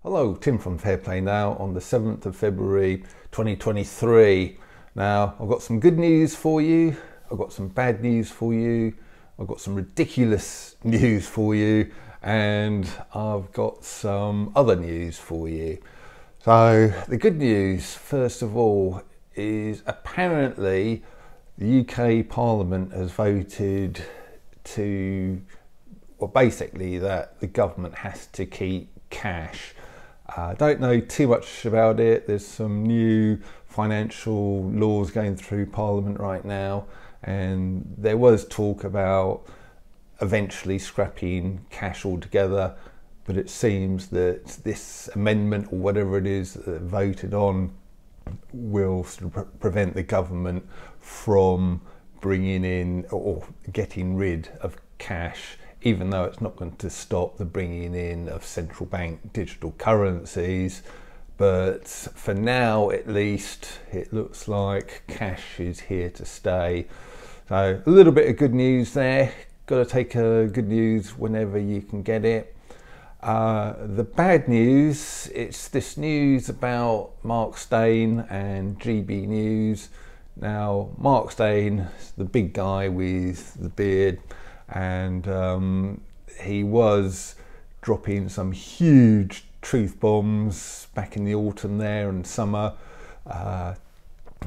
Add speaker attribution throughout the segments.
Speaker 1: Hello, Tim from Fairplay Now on the 7th of February 2023. Now, I've got some good news for you, I've got some bad news for you, I've got some ridiculous news for you, and I've got some other news for you. So, the good news, first of all, is apparently the UK Parliament has voted to, well, basically that the government has to keep cash. I don't know too much about it. There's some new financial laws going through Parliament right now, and there was talk about eventually scrapping cash altogether, but it seems that this amendment, or whatever it is that voted on, will sort of prevent the government from bringing in or getting rid of cash, even though it's not going to stop the bringing in of central bank digital currencies. But for now, at least, it looks like cash is here to stay. So a little bit of good news there. Got to take good news whenever you can get it. The bad news, it's this news about Mark Steyn and GB News. Now, Mark Steyn, the big guy with the beard, and he was dropping some huge truth bombs back in the autumn there and summer,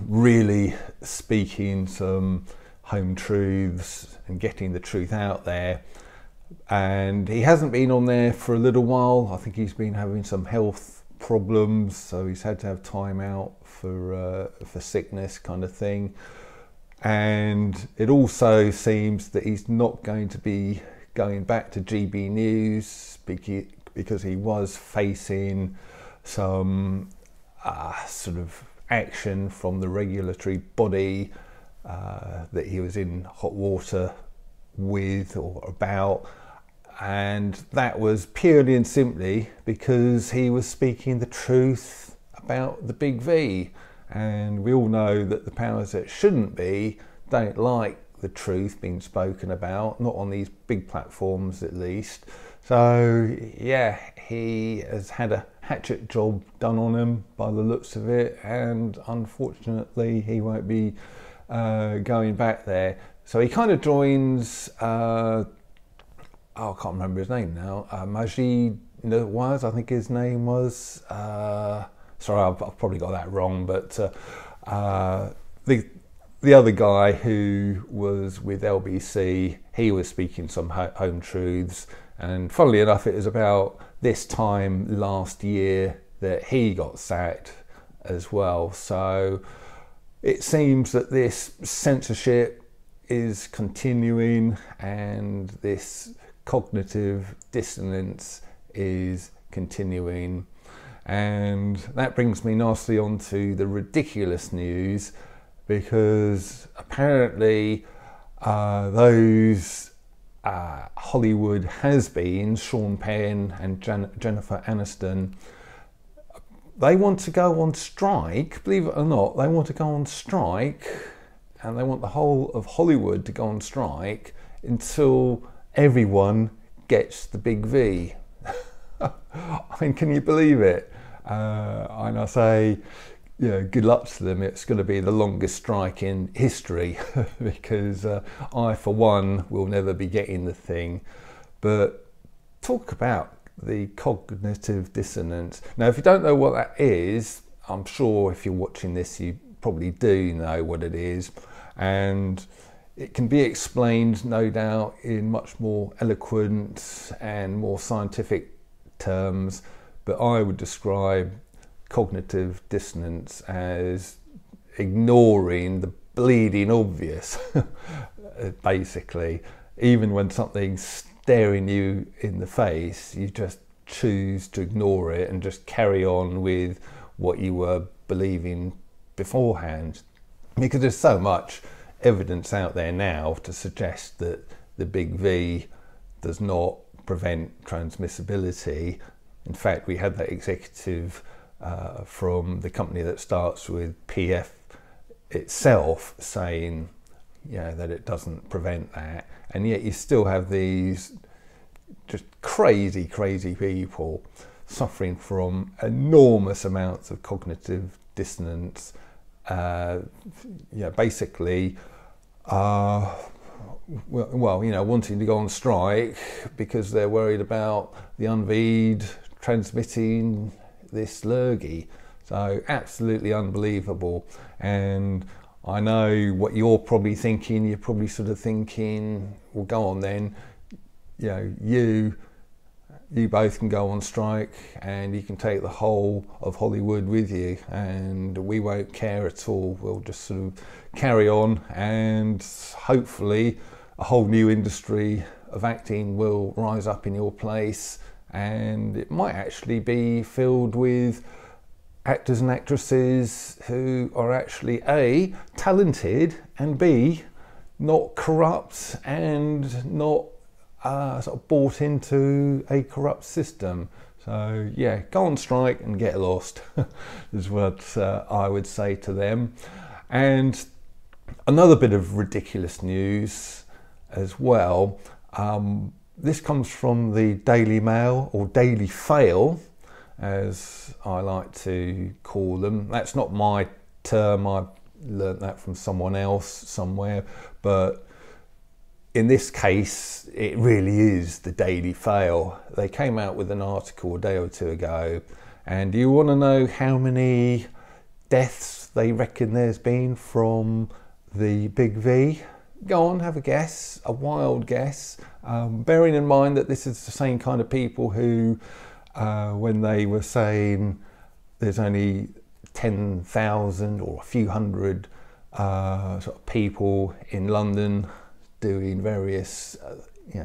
Speaker 1: really speaking some home truths and getting the truth out there. And he hasn't been on there for a little while. I think he's been having some health problems, so he's had to have time out for sickness kind of thing. And it also seems that he's not going to be going back to GB News because he was facing some sort of action from the regulatory body that he was in hot water with or about. And that was purely and simply because he was speaking the truth about the big V. And we all know that the powers that shouldn't be don't like the truth being spoken about, not on these big platforms at least. So yeah, he has had a hatchet job done on him by the looks of it, and unfortunately he won't be going back there. So he kind of joins, I can't remember his name now, Majid Nawaz, I think his name was. Sorry, I've probably got that wrong, but the other guy who was with LBC, he was speaking some home truths, and funnily enough, it was about this time last year that he got sacked as well. So it seems that this censorship is continuing, and this cognitive dissonance is continuing. And that brings me nicely on to the ridiculous news, because apparently those Hollywood has-beens, Sean Penn and Jennifer Aniston, they want to go on strike, believe it or not. They want to go on strike, and they want the whole of Hollywood to go on strike until everyone gets the big V. I mean, can you believe it? And I say, you know, good luck to them. It's going to be the longest strike in history because I, for one, will never be getting the thing. But talk about the cognitive dissonance. Now, if you don't know what that is, I'm sure if you're watching this, you probably do know what it is. And it can be explained, no doubt, in much more eloquent and more scientific terms, but I would describe cognitive dissonance as ignoring the bleeding obvious. Basically, even when something's staring you in the face, you just choose to ignore it and just carry on with what you were believing beforehand, because there's so much evidence out there now to suggest that the big V does not prevent transmissibility. In fact, we had that executive from the company that starts with PF itself saying, you know, that it doesn't prevent that, and yet you still have these just crazy people. suffering from enormous amounts of cognitive dissonance. Basically, wanting to go on strike because they're worried about the Unvied transmitting this lurgy. So absolutely unbelievable. And I know what you're probably thinking. You're probably sort of thinking, well, go on then, you both can go on strike and you can take the whole of Hollywood with you and we won't care at all. We'll just sort of carry on, and hopefully a whole new industry of acting will rise up in your place, and it might actually be filled with actors and actresses who are actually A, talented, and B, not corrupt and not sort of bought into a corrupt system. So yeah, go on strike and get lost is what I would say to them. And another bit of ridiculous news as well. This comes from the Daily Mail, or Daily Fail, as I like to call them. That's not my term, I learnt that from someone else somewhere, but in this case it really is the Daily Fail. They came out with an article a day or two ago, and do you want to know how many deaths they reckon there's been from the Big V? Go on, have a guess, a wild guess, bearing in mind that this is the same kind of people who when they were saying there's only 10,000 or a few hundred sort of people in London doing various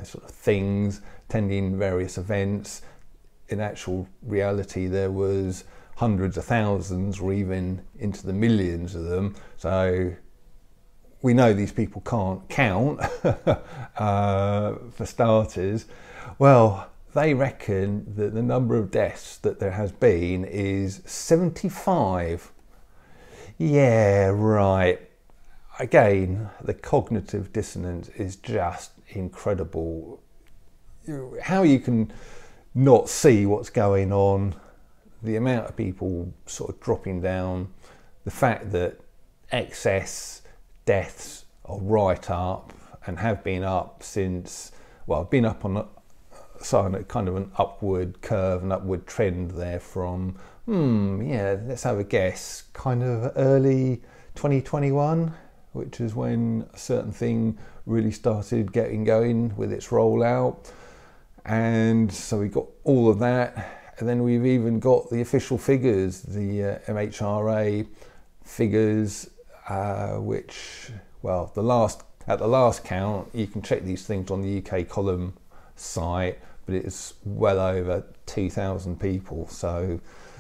Speaker 1: sort of things, attending various events, in actual reality there was hundreds of thousands or even into the millions of them. So we know these people can't count for starters. Well, they reckon that the number of deaths that there has been is 75. Yeah, right. Again, the cognitive dissonance is just incredible. How you can not see what's going on, the amount of people sort of dropping down, the fact that excess deaths are right up and have been up since, well, been up on a kind of an upward curve, an upward trend there from, let's have a guess, kind of early 2021, which is when a certain thing really started getting going with its rollout. And so we got all of that, and then we've even got the official figures, the MHRA figures, which, well, at the last count, you can check these things on the UK column site, but it's well over 2,000 people. So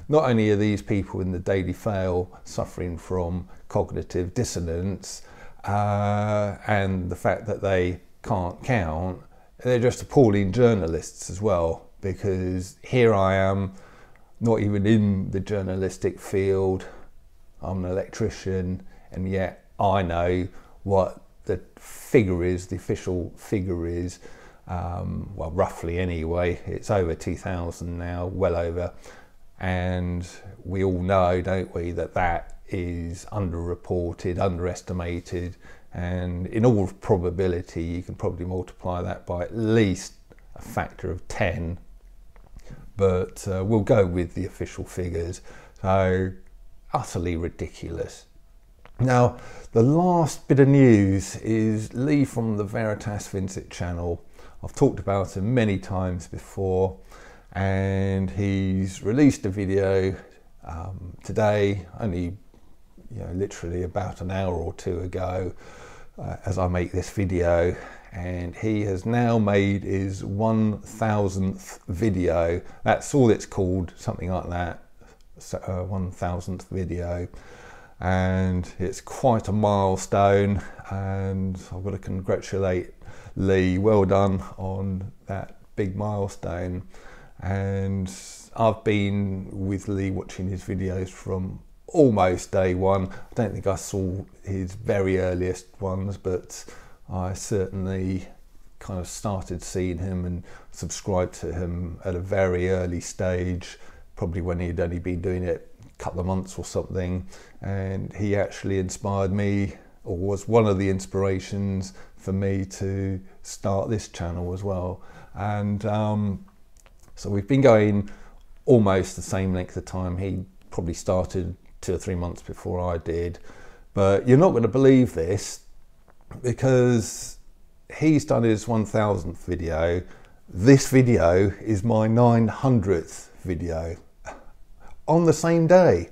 Speaker 1: not only are these people in the Daily Fail suffering from cognitive dissonance and the fact that they can't count, they're just appalling journalists as well, because here I am, not even in the journalistic field, I'm an electrician, and yet I know what the figure is, the official figure is, well, roughly anyway. It's over 2,000 now, well over, and we all know, don't we, that that is underreported, underestimated, and in all probability you can probably multiply that by at least a factor of 10, but we'll go with the official figures. So utterly ridiculous. Now, the last bit of news is Lee from the Veritas Vincit channel. I've talked about him many times before, and he's released a video today, only literally about an hour or two ago, as I make this video, and he has now made his 1,000th video. That's all it's called, something like that, 1,000th video. And it's quite a milestone, and I've got to congratulate Lee. Well done on that big milestone. And I've been with Lee watching his videos from almost day one. I don't think I saw his very earliest ones, but I certainly kind of started seeing him and subscribed to him at a very early stage, probably when he'd only been doing it a couple of months or something, and he actually inspired me, or was one of the inspirations for me to start this channel as well. And so we've been going almost the same length of time. He probably started 2 or 3 months before I did, but you're not going to believe this, because he's done his 1000th video. This video is my 900th video on the same day,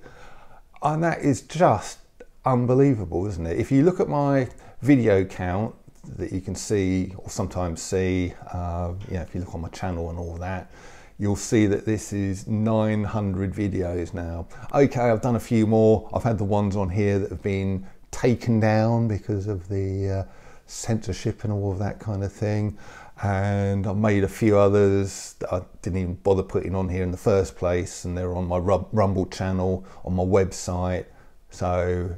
Speaker 1: and that is just unbelievable, isn't it? If you look at my video count that you can see, or sometimes see, if you look on my channel and all that, you'll see that this is 900 videos now. Okay, I've done a few more. I've had the ones on here that have been taken down because of the censorship and all of that kind of thing, and I've made a few others that I didn't even bother putting on here in the first place, and they're on my Rumble channel, on my website. So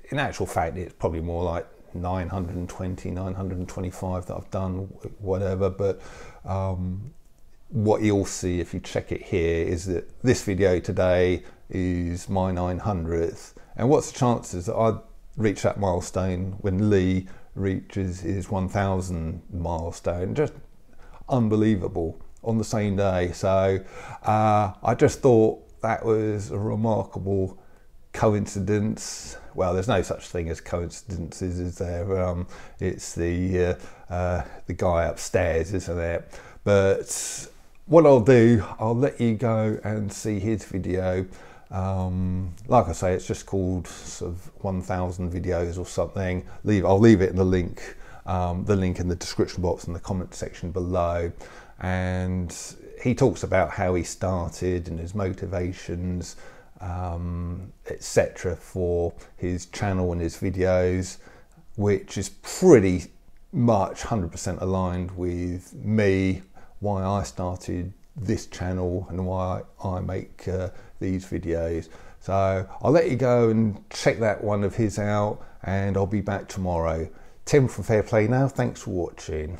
Speaker 1: in actual fact, it's probably more like 920, 925 that I've done, whatever. But what you'll see if you check it here is that this video today is my 900th. And what's the chances that I reach that milestone when Lee reaches his 1000 milestone? Just unbelievable, on the same day. So I just thought that was a remarkable coincidence. Well, there's no such thing as coincidences, is there? It's the guy upstairs, isn't it? But what I'll do, I'll let you go and see his video. Like I say, it's just called sort of 1000 videos or something. I'll leave it in the link in the description box in the comment section below. And he talks about how he started and his motivations, etc. for his channel and his videos, which is pretty much 100% aligned with me, why I started this channel and why I make these videos. So I'll let you go and check that one of his out, and I'll be back tomorrow. Tim from Fair Play Now, thanks for watching.